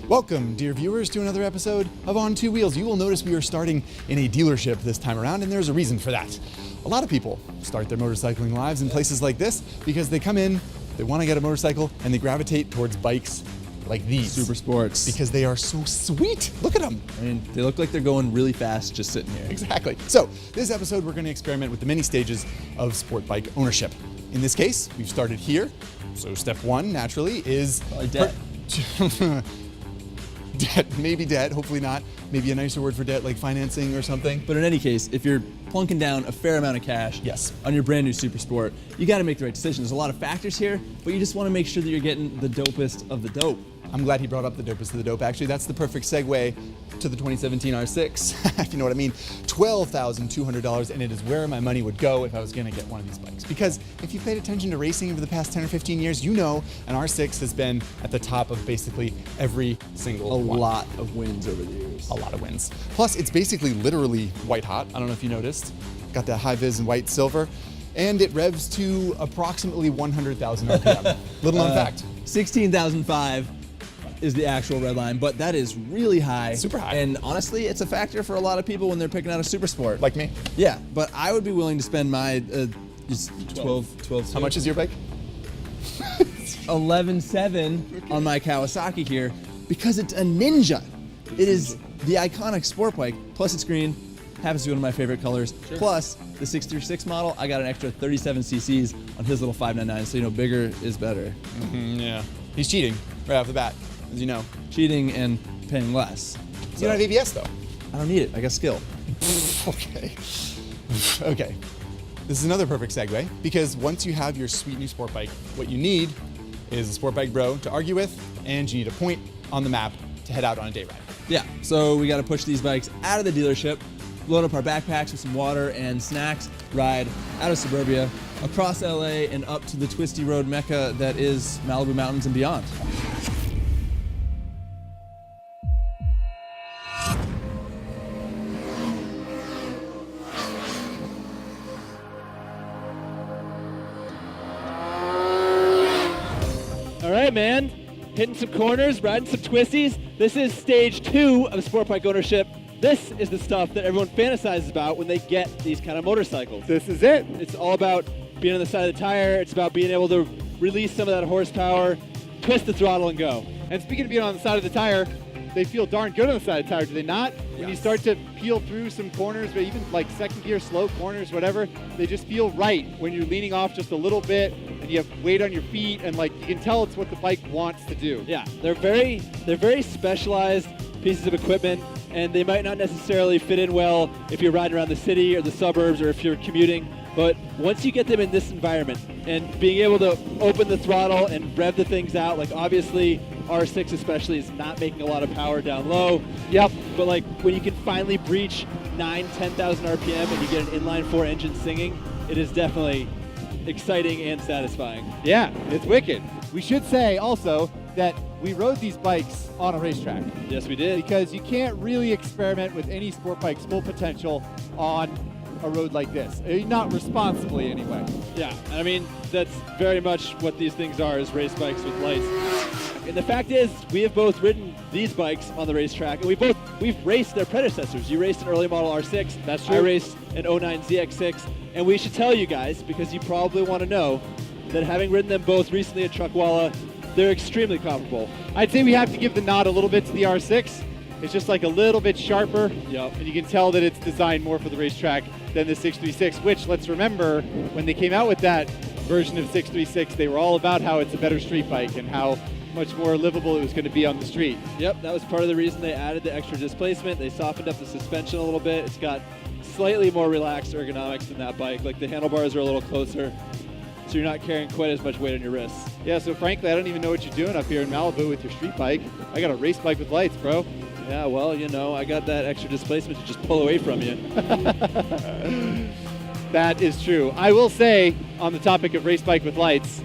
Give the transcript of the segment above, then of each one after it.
Welcome, dear viewers, to another episode of On Two Wheels. You will notice we are starting in a dealership this time around, and there's a reason for that. A lot of people start their motorcycling lives in places like this because they come in, they want to get a motorcycle, and they gravitate towards bikes like these. Super sports. Because they are so sweet. Look at them. I mean, they look like they're going really fast just sitting here. Exactly. So, this episode we're going to experiment with the many stages of sport bike ownership. In this case, we've started here. So step one, naturally, is... Probably debt. Debt, maybe debt, hopefully not. Maybe a nicer word for debt, like financing or something. But in any case, if you're plunking down a fair amount of cash on your brand new Super Sport, you got to make the right decision. There's a lot of factors here, but you just want to make sure that you're getting the dopest of the dope. I'm glad he brought up the dopest of the dope. Actually, that's the perfect segue to the 2017 R6, if you know what I mean. $12,200, and it is where my money would go if I was going to get one of these bikes. Because if you paid attention to racing over the past 10 or 15 years, you know an R6 has been at the top of basically every single one. A lot of wins over the years. A lot of wins. Plus, it's basically literally white hot. I don't know if you noticed. Got that high vis and white silver. And it revs to approximately 100,000 RPM. Little known fact. 16,005 is the actual red line, but that is really high. Super high. And honestly, it's a factor for a lot of people when they're picking out a Super Sport. Like me. Yeah, but I would be willing to spend my 12. How much is your bike? 11.7 on my Kawasaki here because it's a Ninja. It is the iconic sport bike, plus it's green, happens to be one of my favorite colors. Sure. Plus, the 636 model, I got an extra 37 cc's on his little 599, so you know, bigger is better. Yeah. He's cheating right off the bat, as you know. Cheating and paying less. You don't have ABS, though. I don't need it. I got skill. Okay. Okay. This is another perfect segue, because once you have your sweet new sport bike, what you need is a sport bike bro to argue with, and you need a point on the map to head out on a day ride. Yeah, so we got to push these bikes out of the dealership, load up our backpacks with some water and snacks, ride out of suburbia, across LA, and up to the twisty road mecca that is Malibu Mountains and beyond. All right, man. Hitting some corners, riding some twisties. This is stage 2 of sport bike ownership. This is the stuff that everyone fantasizes about when they get these kind of motorcycles. This is it. It's all about being on the side of the tire. It's about being able to release some of that horsepower, twist the throttle, and go. And speaking of being on the side of the tire, they feel darn good on the side of the tire, do they not? When you start to peel through some corners, but even like second gear, slow corners, whatever, they just feel right when you're leaning off just a little bit and you have weight on your feet, and like you can tell it's what the bike wants to do. Yeah, they're very specialized pieces of equipment, and they might not necessarily fit in well if you're riding around the city or the suburbs or if you're commuting. But once you get them in this environment and being able to open the throttle and rev the things out, like obviously R6 especially is not making a lot of power down low. Yep. But like when you can finally breach 10,000 RPM and you get an inline 4 engine singing, it is definitely exciting and satisfying. Yeah, it's wicked. We should say also that we rode these bikes on a racetrack. Yes, we did. Because you can't really experiment with any sport bike's full potential on a road like this. Not responsibly, anyway. Yeah, I mean, that's very much what these things are, is race bikes with lights. And the fact is, we have both ridden these bikes on the racetrack, and we've raced their predecessors. You raced an early model R6. That's true. I raced an 09 ZX6. And we should tell you guys, because you probably want to know, that having ridden them both recently at Truckwalla, they're extremely comparable. I'd say we have to give the nod a little bit to the R6. It's just like a little bit sharper. Yep. And you can tell that it's designed more for the racetrack than the 636, which, let's remember, when they came out with that version of 636, they were all about how it's a better street bike and how much more livable it was going to be on the street. Yep, that was part of the reason they added the extra displacement. They softened up the suspension a little bit. It's got slightly more relaxed ergonomics than that bike. Like the handlebars are a little closer, so you're not carrying quite as much weight on your wrists. Yeah, so frankly, I don't even know what you're doing up here in Malibu with your street bike. I got a race bike with lights, bro. Yeah, well, you know, I got that extra displacement to just pull away from you. That is true. I will say, on the topic of race bike with lights,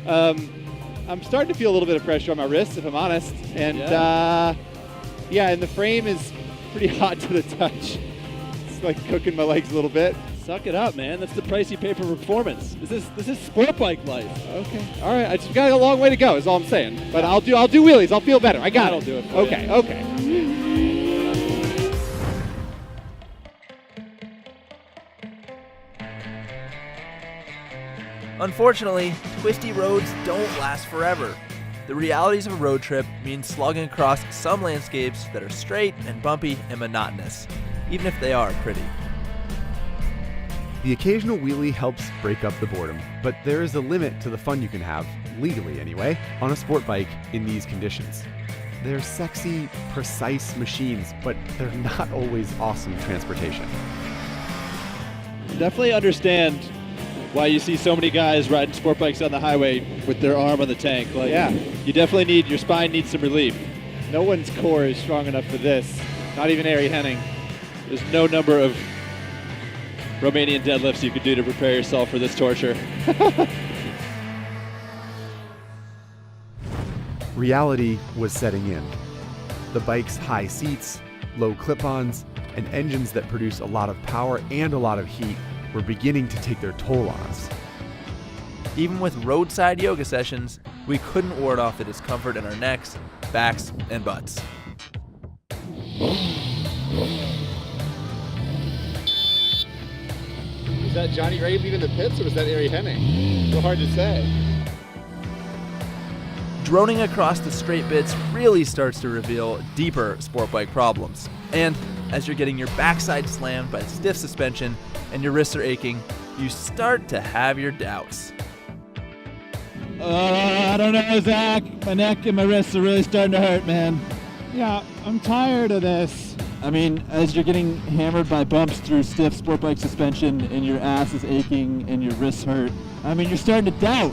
I'm starting to feel a little bit of pressure on my wrists, if I'm honest. And yeah, and the frame is pretty hot to the touch. It's like cooking my legs a little bit. Suck it up, man. That's the price you pay for performance. This is sport bike life. Okay. All right. I just got a long way to go. Is all I'm saying. But I'll do wheelies. I'll feel better. I got That'll it. do it for Okay. you. Okay. Unfortunately, twisty roads don't last forever. The realities of a road trip mean slogging across some landscapes that are straight and bumpy and monotonous, even if they are pretty. The occasional wheelie helps break up the boredom, but there is a limit to the fun you can have, legally anyway, on a sport bike in these conditions. They're sexy, precise machines, but they're not always awesome transportation. Definitely understand why you see so many guys riding sport bikes on the highway with their arm on the tank. Like, Yeah. You definitely your spine needs some relief. No one's core is strong enough for this. Not even Ari Henning. There's no number of Romanian deadlifts you could do to prepare yourself for this torture. Reality was setting in. The bike's high seats, low clip-ons, and engines that produce a lot of power and a lot of heat were beginning to take their toll on us. Even with roadside yoga sessions, we couldn't ward off the discomfort in our necks, backs, and butts. Was that Johnny Ray leaving the pits, or was that Ari Henning? So hard to say. Droning across the straight bits really starts to reveal deeper sport bike problems. And as you're getting your backside slammed by stiff suspension and your wrists are aching, you start to have your doubts. I don't know, Zach. My neck and my wrists are really starting to hurt, man. Yeah, I'm tired of this. I mean, as you're getting hammered by bumps through stiff sport bike suspension and your ass is aching and your wrists hurt, I mean, you're starting to doubt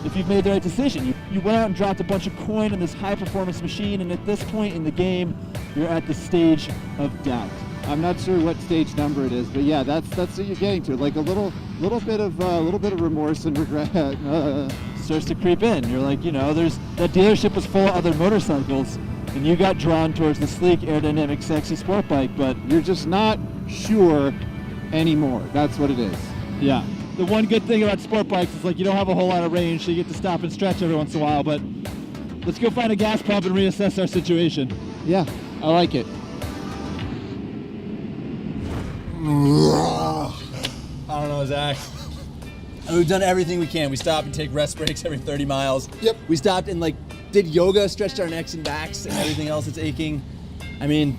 if you've made the right decision. You went out and dropped a bunch of coin on this high-performance machine, and at this point in the game, you're at the stage of doubt. I'm not sure what stage number it is, but yeah, that's what you're getting to. Like a little bit of remorse and regret. Starts to creep in. You're like, that dealership was full of other motorcycles, and you got drawn towards the sleek, aerodynamic, sexy sport bike, but You're just not sure anymore. That's what it is. yeah. The one good thing about sport bikes is like you don't have a whole lot of range, so you get to stop and stretch every once in a while, but let's go find a gas pump and reassess our situation. Yeah, I like it. I don't know, Zach. We've done everything we can. We stop and take rest breaks every 30 miles. Yep. We stopped and did yoga, stretched our necks and backs and everything else that's aching. I mean,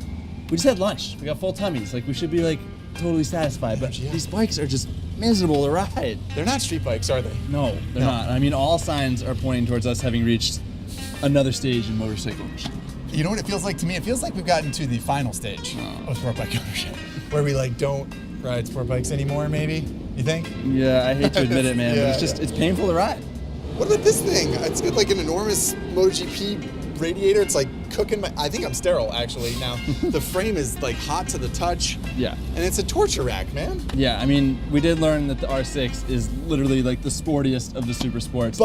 we just had lunch. We got full tummies. We should be totally satisfied. But these bikes are just miserable to ride. They're not street bikes, are they? No, they're not. I mean, all signs are pointing towards us having reached another stage in motorcycle ownership. You know what it feels like to me? It feels like we've gotten to the final stage of sport bike ownership, where we don't ride sport bikes anymore. Maybe you think? Yeah, I hate to admit it, man, Yeah, but it's painful to ride. What about this thing? It's got an enormous MotoGP radiator. It's cooking my. I think I'm sterile actually now. The frame is hot to the touch. Yeah. And it's a torture rack, man. Yeah, I mean, we did learn that the R6 is literally the sportiest of the super sports.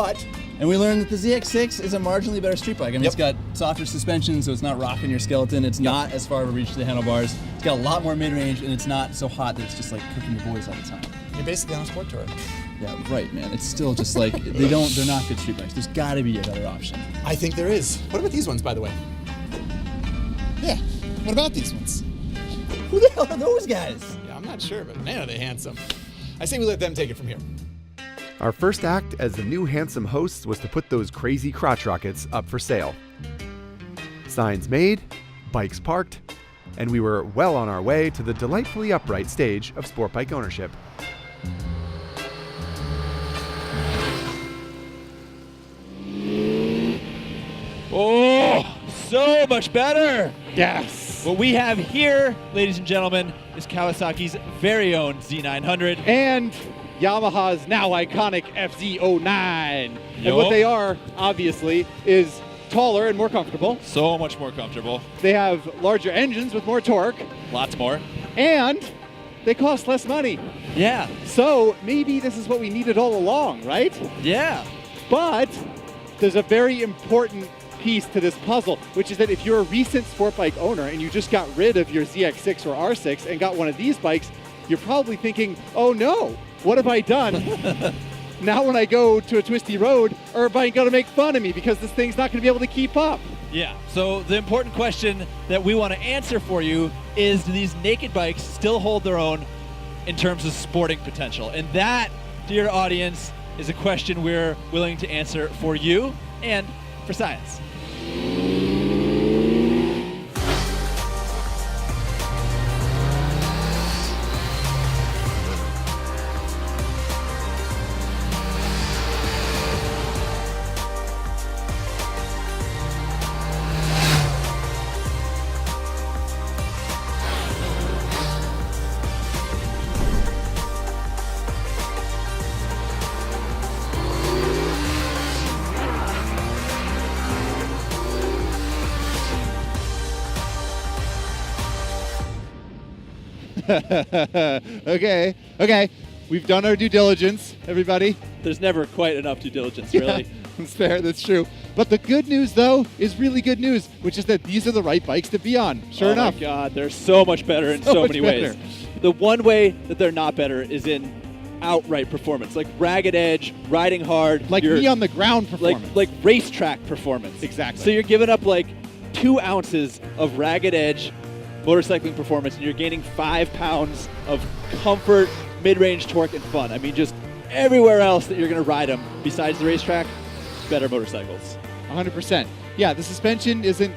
And we learned that the ZX6 is a marginally better street bike. I mean, It's got softer suspension, so it's not rocking your skeleton. It's not as far of a reach to the handlebars. It's got a lot more mid-range, and it's not so hot that it's just cooking your boys all the time. You're basically on a sport tour. Yeah, right, man. It's still just they're not good street bikes. There's got to be a better option. I think there is. What about these ones, by the way? Yeah. What about these ones? Who the hell are those guys? Yeah, I'm not sure, but man, are they handsome. I say we let them take it from here. Our first act as the new handsome hosts was to put those crazy crotch rockets up for sale. Signs made, bikes parked, and we were well on our way to the delightfully upright stage of sport bike ownership. Oh, so much better. Yes. What we have here, ladies and gentlemen, is Kawasaki's very own Z900. And Yamaha's now iconic FZ09. And Yup. what they are, obviously, is taller and more comfortable. So much more comfortable. They have larger engines with more torque. Lots more. And they cost less money. Yeah. So maybe this is what we needed all along, right? Yeah. But there's a very important piece to this puzzle, which is that if you're a recent sport bike owner and you just got rid of your ZX6 or R6 and got one of these bikes, you're probably thinking, oh no, what have I done? Now when I go to a twisty road, are everybody going to make fun of me because this thing's not going to be able to keep up? Yeah, so the important question that we want to answer for you is, do these naked bikes still hold their own in terms of sporting potential? And that, dear audience, is a question we're willing to answer for you and for science. Okay. We've done our due diligence, everybody. There's never quite enough due diligence, really. That's fair, that's true. But the good news, though, is really good news, which is that these are the right bikes to be on. Sure enough. Oh my God, they're so much better in so much many better. ways. The one way that they're not better is in outright performance, like ragged edge, riding hard. Like you're- me on the ground performance. like racetrack performance. Exactly. So you're giving up like 2 ounces of ragged edge motorcycling performance, and you're gaining 5 pounds of comfort, mid-range torque, and fun. I mean, just everywhere else that you're going to ride them besides the racetrack, better motorcycles. 100%. Yeah, the suspension isn't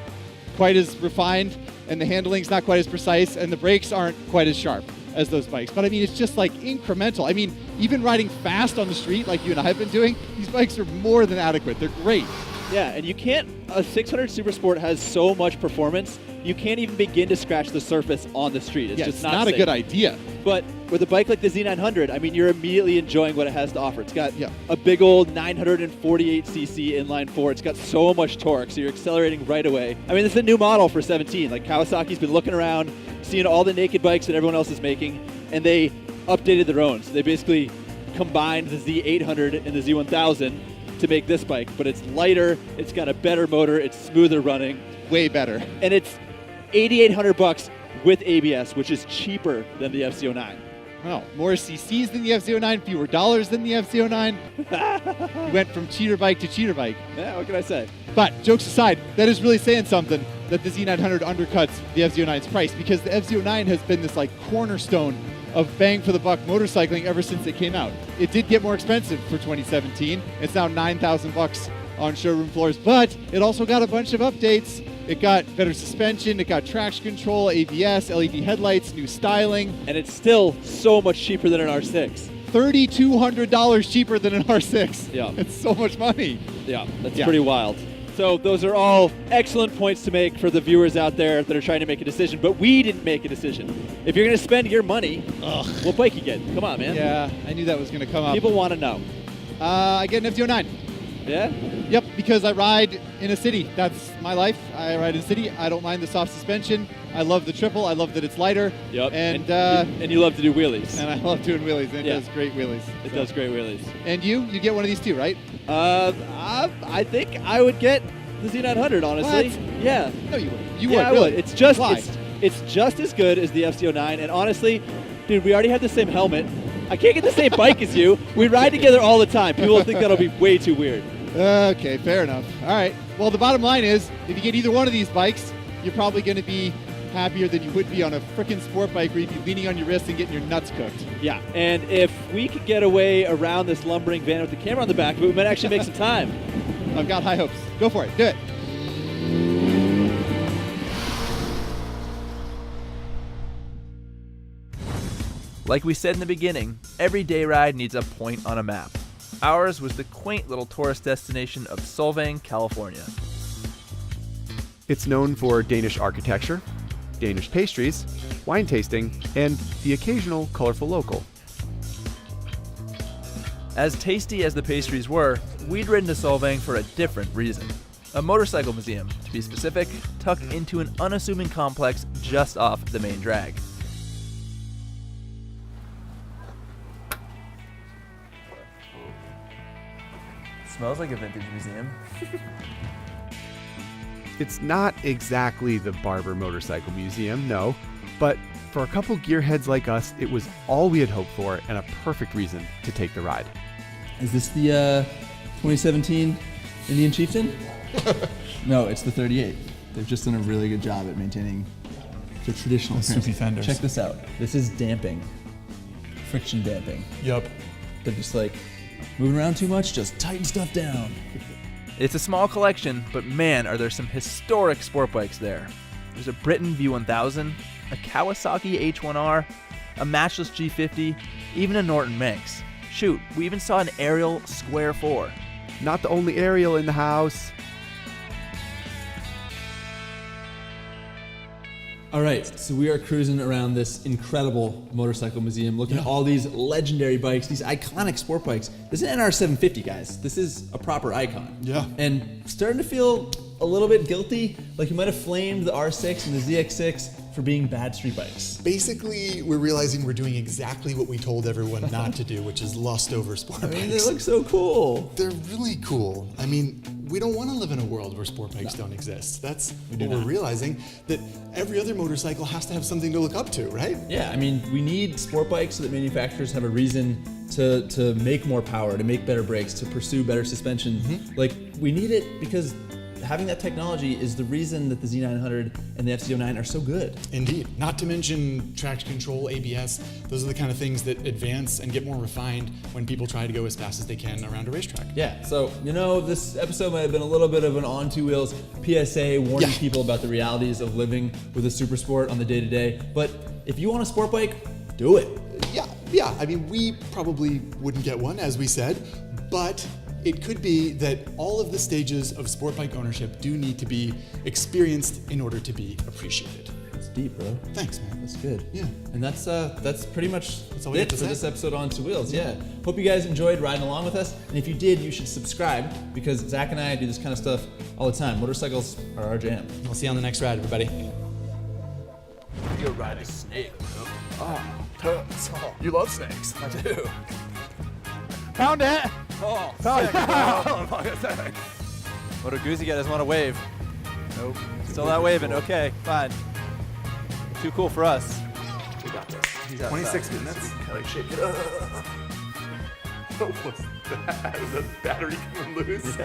quite as refined, and the handling's not quite as precise, and the brakes aren't quite as sharp as those bikes. But I mean, it's just like incremental. I mean, even riding fast on the street like you and I have been doing, these bikes are more than adequate. They're great. Yeah, and you can't, a 600 Super Sport has so much performance, you can't even begin to scratch the surface on the street. It's Yeah, just it's not not a safe. good idea. But with a bike like the Z900, I mean, you're immediately enjoying what it has to offer. It's got Yeah. a big old 948cc inline four. It's got so much torque, so you're accelerating right away. I mean, this is a new model for 17. Like, Kawasaki's been looking around, seeing all the naked bikes that everyone else is making, and they updated their own. So they basically combined the Z800 and the Z1000 to make this bike. But it's lighter, it's got a better motor, it's smoother running, Way better. and it's $8,800 with ABS, which is cheaper than the FZ09. Well, more CCs than the FZ09, fewer dollars than the FZ09. You went from cheater bike to cheater bike. Yeah, what can I say? But jokes aside, that is really saying something that the Z900 undercuts the FZ09's price, because the FZ09 has been this like cornerstone of bang for the buck motorcycling ever since it came out. It did get more expensive for 2017. It's now $9,000 on showroom floors, but it also got a bunch of updates. It got better suspension, it got traction control, ABS, LED headlights, new styling. And it's still so much cheaper than an R6. $3,200 cheaper than an R6. Yeah. It's so much money. Yeah, that's Yeah. pretty wild. So those are all excellent points to make for the viewers out there that are trying to make a decision, but we didn't make a decision. If you're going to spend your money, what bike you get? Come on, man. Yeah, I knew that was going to come up. People want to know. I get an FZ09. Yeah? Yep, because I ride in a city. That's my life. I ride in a city. I don't mind the soft suspension. I love the triple. I love that it's lighter. Yep. And you love to do wheelies. I love doing wheelies. And it Yeah. does great wheelies. It So. does great wheelies. And you get one of these too, right? I think I would get the Z900, honestly. What? Yeah. No, you wouldn't. You Yeah, would, I really. would. It's just Why? it's just as good as the FZ09, and honestly, dude, we already have the same helmet. I can't get the same bike as you. We ride together all the time. People will think that'll be way too weird. Okay, fair enough. All right. Well, the bottom line is, if you get either one of these bikes, you're probably going to be happier than you would be on a freaking sport bike where you'd be leaning on your wrist and getting your nuts cooked. Yeah, and if we could get away around this lumbering van with the camera on the back, we might actually make some time. I've got high hopes. Go for it. Do it. Like we said in the beginning, every day ride needs a point on a map. Ours was the quaint little tourist destination of Solvang, California. It's known for Danish architecture, Danish pastries, wine tasting, and the occasional colorful local. As tasty as the pastries were, we'd ridden to Solvang for a different reason. A motorcycle museum, to be specific, tucked into an unassuming complex just off the main drag. Smells like a vintage museum. It's not exactly the Barber Motorcycle Museum, no, but For a couple gearheads like us, it was all we had hoped for and a perfect reason to take the ride. Is this the 2017 Indian Chieftain? No, it's the 38. They've just done a really good job at maintaining the traditional The soupy appearance. fenders. Check this out. This is damping. Friction damping. Yup. They're just like, moving around too much, just tighten stuff down. It's a small collection, but man, are there some historic sport bikes there. There's a Britain V1000, a Kawasaki H1R, a matchless G50, even a Norton Manx. Shoot, we even saw an Ariel Square 4. Not the only Ariel in the house. All right, so we are cruising around this incredible motorcycle museum, looking at all these legendary bikes, these iconic sport bikes. This is an NR750, guys. This is a proper icon. Yeah. And starting to feel a little bit guilty, like you might have flamed the R6 and the ZX6 for being bad street bikes. Basically, we're realizing we're doing exactly what we told everyone not to do, which is lust over sport I mean, they bikes. look so cool. They're really cool. I mean, we don't want to live in a world where sport bikes don't exist. That's what we're realizing, that every other motorcycle has to have something to look up to, right? Yeah, I mean, we need sport bikes so that manufacturers have a reason to make more power, to make better brakes, to pursue better suspension. Like, we need it because having that technology is the reason that the Z900 and the FZ09 are so good. Indeed. Not to mention traction control, ABS. Those are the kind of things that advance and get more refined when people try to go as fast as they can around a racetrack. Yeah, so, this episode might have been a little bit of an on two wheels PSA warning Yeah. people about the realities of living with a super sport on the day-to-day. But if you want a sport bike, do it. Yeah. I mean, we probably wouldn't get one, as we said, but it could be that all of the stages of sport bike ownership do need to be experienced in order to be appreciated. It's deep, bro. Thanks, man. That's good. Yeah. And that's pretty much all we have it to for say. this episode on Two Wheels. Yeah. Hope you guys enjoyed riding along with us. And if you did, you should subscribe because Zach and I do this kind of stuff all the time. Motorcycles are our jam. We'll see you on the next ride, everybody. You're riding a snake, bro. Oh, you love snakes. I do. Found it! Oh, Moto Guzzi guy doesn't want to wave. Nope. Still not waving. Okay, fine. Too cool for us. we got this. He's 26 outside. minutes. Kelly, shake it up. What was that? Is the battery coming loose?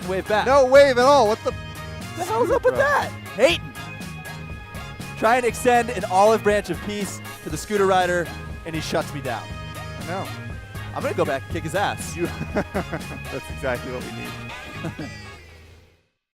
Wave back. No wave at all. What the? the hell's up with that? Hayton! Try and extend an olive branch of peace to the scooter rider, and he shuts me down. I know. I'm gonna go back and kick his ass. That's exactly what we need.